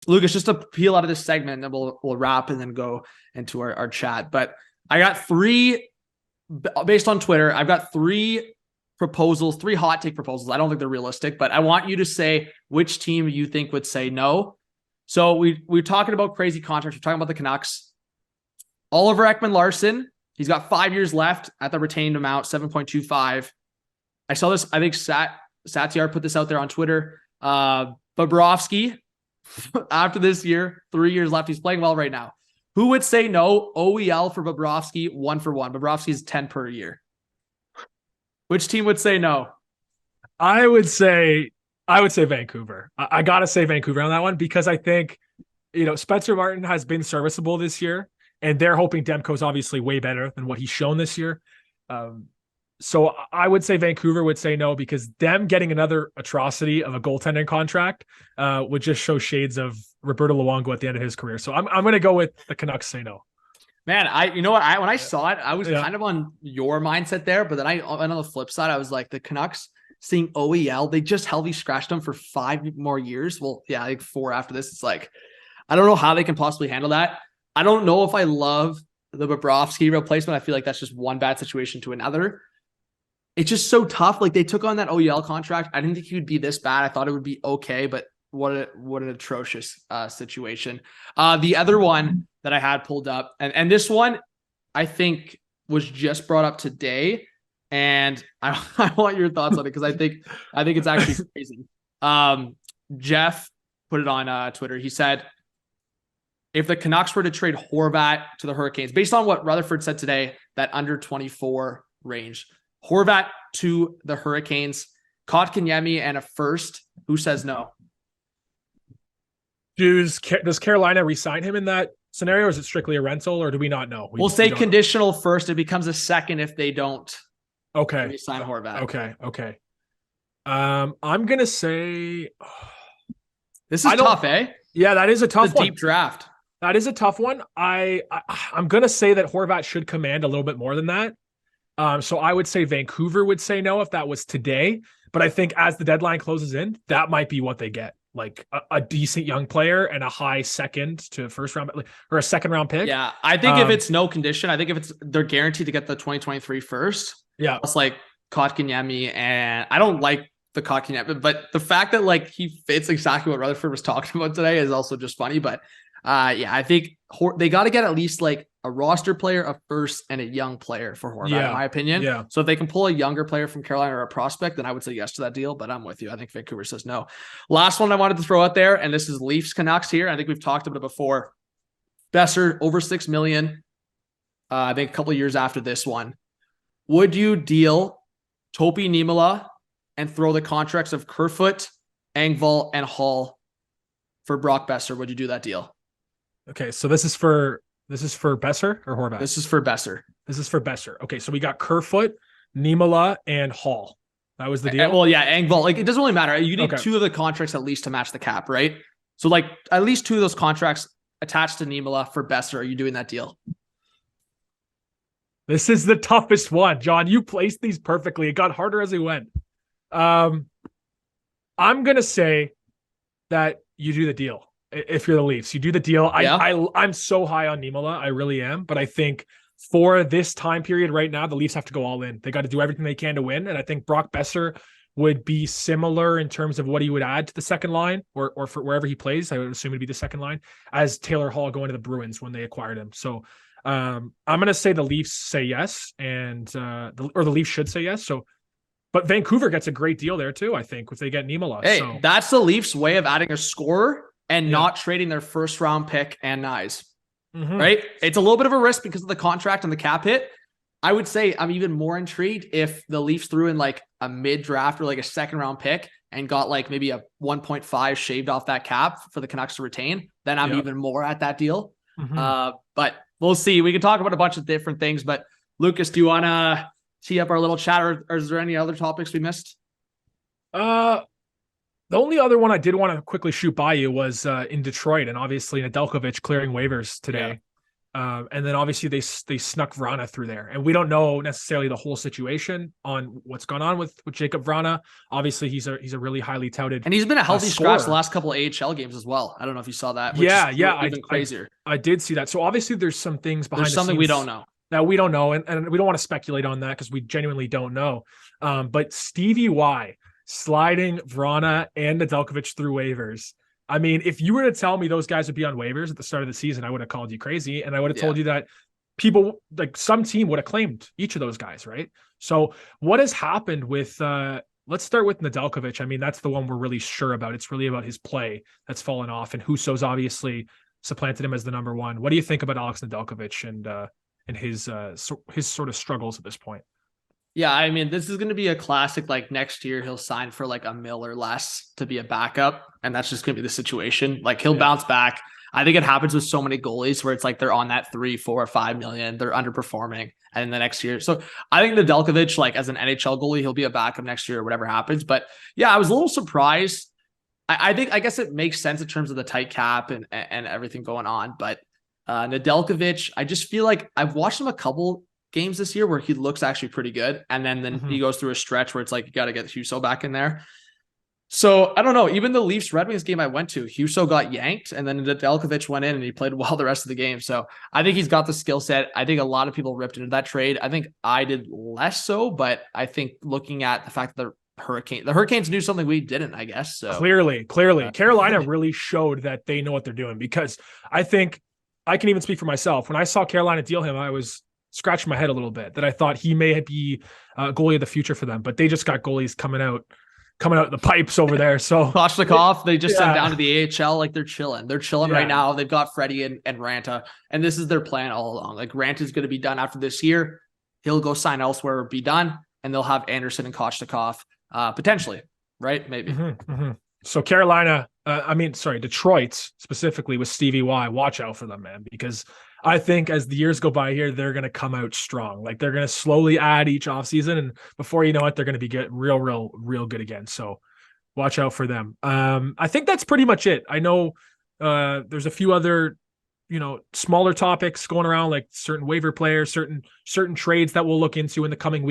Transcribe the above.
Lucas, just to peel out of this segment, and then we'll wrap and then go into our chat. But I got three, based on Twitter, I've got three proposals, three hot take proposals. I don't think they're realistic, but I want you to say which team you think would say no. So we're talking about crazy contracts. We're talking about the Canucks. Oliver Ekman-Larsson, he's got 5 years left at the retained amount, 7.25. I saw this, I think Satyar put this out there on Twitter. Bobrovsky, after this year, 3 years left. He's playing well right now. Who would say no? OEL for Bobrovsky, 1-for-1. Bobrovsky's 10 per year. Which team would say no? I would say Vancouver. I gotta say Vancouver on that one because I think, Spencer Martin has been serviceable this year, and they're hoping Demko's obviously way better than what he's shown this year. So I would say Vancouver would say no because them getting another atrocity of a goaltending contract would just show shades of Roberto Luongo at the end of his career. So I'm going to go with the Canucks say no. Man, when I saw it, I was kind of on your mindset there, but then I went on the flip side. I was like, the Canucks seeing OEL, they just healthy scratched them for 5 more years. Well, yeah, like 4 after this. It's like, I don't know how they can possibly handle that. I don't know if I love the Bobrovsky replacement. I feel like that's just one bad situation to another. It's just so tough. Like they took on that OEL contract. I didn't think he would be this bad. I thought it would be okay, but what an atrocious situation. The other one that I had pulled up, and this one I think was just brought up today, and I want your thoughts on it because I think it's actually crazy. Jeff put it on Twitter. He said, if the Canucks were to trade Horvat to the Hurricanes, based on what Rutherford said today, that under 24 range, Horvat to the Hurricanes, Kotkaniemi and a first, who says no? Does Carolina re-sign him in that scenario, or is it strictly a rental, or do we not know? We'll say conditional first. It becomes a second if they don't re-sign Horvat. Okay. I'm going to say... This is tough, eh? Yeah, that is a tough one. Deep draft. That is a tough one. I'm going to say that Horvat should command a little bit more than that. So I would say Vancouver would say no if that was today. But I think as the deadline closes in, that might be what they get. Like a decent young player and a high second to first round or a second round pick. Yeah, I think if it's no condition, I think if they're guaranteed to get the 2023 first. Yeah, it's like Kotkaniemi, and I don't like the Kotkaniemi, but the fact that like he fits exactly what Rutherford was talking about today is also just funny. But yeah, I think they got to get at least like a roster player, a first, and a young player for Horvat, in my opinion. Yeah. So if they can pull a younger player from Carolina or a prospect, then I would say yes to that deal. But I'm with you. I think Vancouver says no. Last one I wanted to throw out there, and this is Leafs Canucks here. I think we've talked about it before. Boeser over $6 million. I think a couple of years after this one. Would you deal Topi Niemela and throw the contracts of Kerfoot, Engvall, and Hall for Brock Boeser? Would you do that deal? Okay, so this is for Boeser or Horvat? This is for Boeser. This is for Boeser. Okay, so we got Kerfoot, Niemela, and Hall. That was the deal? Well, yeah, Engvall. Like, it doesn't really matter. You need two of the contracts at least to match the cap, right? So, like, at least two of those contracts attached to Niemela for Boeser. Are you doing that deal? This is the toughest one, John. You placed these perfectly. It got harder as we went. I'm going to say that you do the deal. If you're the Leafs, you do the deal. Yeah. I'm so high on Niemela. I really am. But I think for this time period right now, the Leafs have to go all in. They got to do everything they can to win. And I think Brock Boeser would be similar in terms of what he would add to the second line or for wherever he plays. I would assume it'd be the second line as Taylor Hall going to the Bruins when they acquired him. So I'm going to say the Leafs say yes, and the Leafs should say yes. So, but Vancouver gets a great deal there too, I think, if they get Niemela. Hey, that's the Leafs' way of adding a scorer and not trading their first round pick and Nyes, right? It's a little bit of a risk because of the contract and the cap hit. I would say I'm even more intrigued if the Leafs threw in like a mid draft or like a second round pick and got like maybe a 1.5 shaved off that cap for the Canucks to retain. Then I'm even more at that deal. But we'll see. We can talk about a bunch of different things, but Lucas, do you want to tee up our little chat, or is there any other topics we missed? The only other one I did want to quickly shoot by you was in Detroit, and obviously Nedeljkovic clearing waivers today. And then obviously they snuck Vrana through there, and we don't know necessarily the whole situation on what's gone on with Jacob Vrana. Obviously he's a really highly touted, and he's been a healthy scratch the last couple of AHL games as well. I don't know if you saw that. Even crazier. I did see that. So obviously there's some things behind the something scenes we don't know. That we don't know, and we don't want to speculate on that because we genuinely don't know. But Stevie Y sliding Vrana and Nedeljkovic through waivers. I mean, if you were to tell me those guys would be on waivers at the start of the season, I would have called you crazy, and I would have told you that people, like some team, would have claimed each of those guys, right? So what has happened with let's start with Nedeljkovic. I mean, that's the one we're really sure about. It's really about his play that's fallen off, and Husso's obviously supplanted him as the number one. What do you think about Alex Nedeljkovic and his sort of struggles at this point? Yeah, I mean, this is going to be a classic. Like next year, he'll sign for like $1 million or less to be a backup, and that's just going to be the situation. Like he'll bounce back. I think it happens with so many goalies where it's like they're on that 3, 4, or 5 million, they're underperforming, and the next year. So I think Nedeljkovic, like as an NHL goalie, he'll be a backup next year or whatever happens. But yeah, I was a little surprised. I guess it makes sense in terms of the tight cap and everything going on. But Nedeljkovic, I just feel like I've watched him a couple games this year where he looks actually pretty good, and then he goes through a stretch where it's like you got to get Husso back in there. So I don't know. Even the Leafs Red Wings game I went to, Husso got yanked, and then Nedeljkovic went in and he played well the rest of the game. So I think he's got the skill set. I think a lot of people ripped into that trade. I think I did less so, but I think looking at the fact that the Hurricanes knew something we didn't, I guess. So clearly, Carolina really showed that they know what they're doing, because I think I can even speak for myself. When I saw Carolina deal him, I was scratching my head a little bit that I thought he may be a goalie of the future for them, but they just got goalies coming out the pipes over there. So Koshnikov, they just sent down to the AHL. Like they're chilling right now. They've got Freddie and Ranta, and this is their plan all along. Like Ranta's going to be done after this year. He'll go sign elsewhere or be done, and they'll have Anderson and Koshnikov potentially, right? Maybe. So Carolina, Detroit specifically with Stevie Y, watch out for them, man, because I think as the years go by here, they're going to come out strong. Like they're going to slowly add each offseason, and before you know it, they're going to be real good again. So watch out for them. I think that's pretty much it. I know there's a few other, smaller topics going around, like certain waiver players, certain trades that we'll look into in the coming weeks.